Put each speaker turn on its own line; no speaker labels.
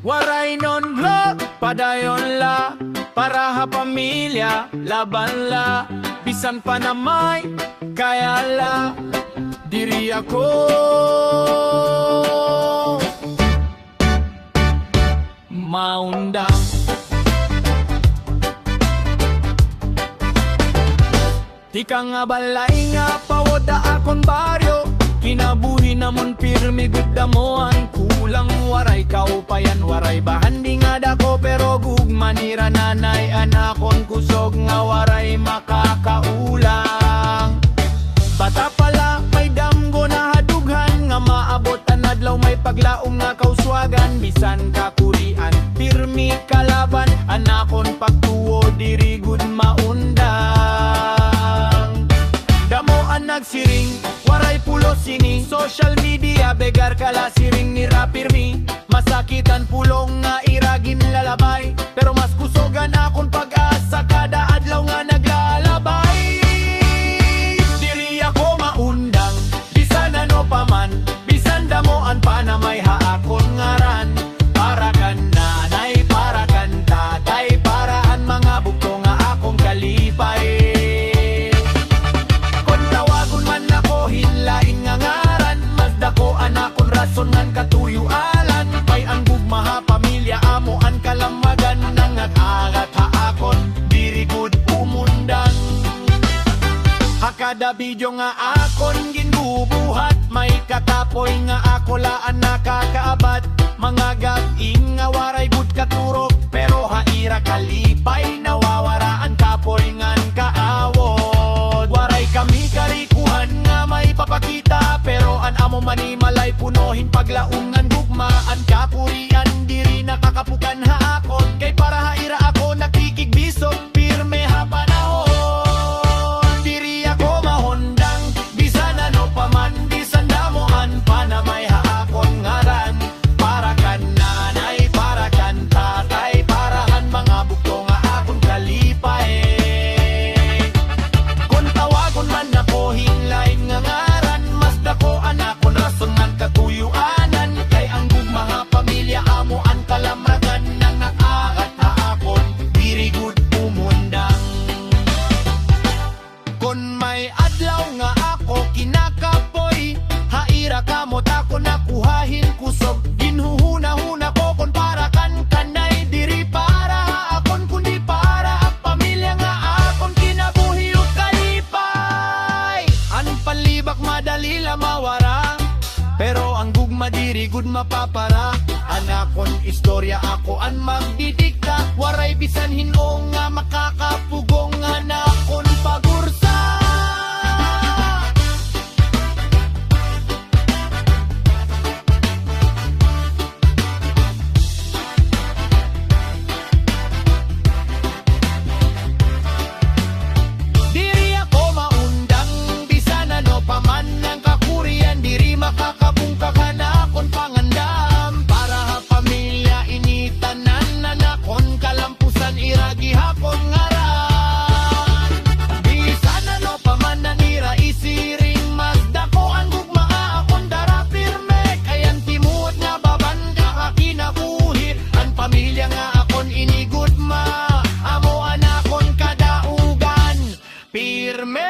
Waray non lo, padayon la, para ha pamilya, laban la, bisan pa na may kaya la, diri ako. Maundang di ka nga balay nga pawoda akon baryo, kinabuhi namon pirmi guddamoan, kulang waray kaupayan, waray bahandi nga dako, pero gugmanira nanay anakon kusog nga waray makakaulang. Bata pala may damgo na hadughan, nga maabot ang adlaw may paglaom nga kauswagan, bisan kakurian pirmi kalaban, anakon pagtuo diri gud maundang. Damoan nagsiring, waray pulo sini, social media begar kala siring ni rapirmi, masakitan pulong nga iragin lalabay, pero mas kusogan akon pag-asa kada adlaw nga naglalabay. Diri ako maundang, bisan ano paman, bisan damoan pa na may haakon ngaran, para kan nanay, para kan tatay, paraan mga bukto nga akong kalipay. Hinlaing nga ngaran, magdako anakon rason ngan katuyualan, may ang gugmaha pamilya amuan kalamagan, nangat-agat haakon diri gud umundang. Hakada video nga akon ginbubuhat, may katapoy nga ako laan nakakaabat, mga gab-ing nga waray gud katurok, pero haira kalipay nawawaraan kapoy ngan kaawod. Waray kami karikuhan nga may papakita, pero an amo manimalay punohin paglaungan gugmaan, kapurian diri nakakapukan haakon, kay para haira ako nakikigbisog pirme ha panahon. Diri ako mahondang, bisan ano paman, bisan damoan pa na may haakon ngaran, para kan nanay, para kan tatay, parahan mga bukto nga akong kalipay. Kung tawagon man ako hinlain nga ngaran, mas dako anakon rason ngan katuyuanan, kay ang gugmaha pamilya amuan kalamragan, nang nakakat haakon diri gud umundang. Kun may adlaw nga ako kinakapoy, haira kamot ako nakuhahin kusog, ginhuhuna-huna ko kon para kan kanay, diri para akon kundi para ang pamilya nga akon kinabuhi ug kalipay. An palibak madali la mawara, pero ang gugma diri gud mapapara, anakon istorya ako an magdidikta, waray bisan hinuong nga makakapugong, anakon pagursa. Diri ako maundang, bisan ano paman ang kakurian, diri makakabungkak anakon pangandam, para ha pamilya initanan, anakon kalampusan iragi hakon ngaran. Bisan ano paman nanira isiring, mas dako ang gugmaa akon dara pirme, kayan timuot nga baban kakakinabuhi, ang pamilya nga akon inigudma, amo anakon kadaugan pirme.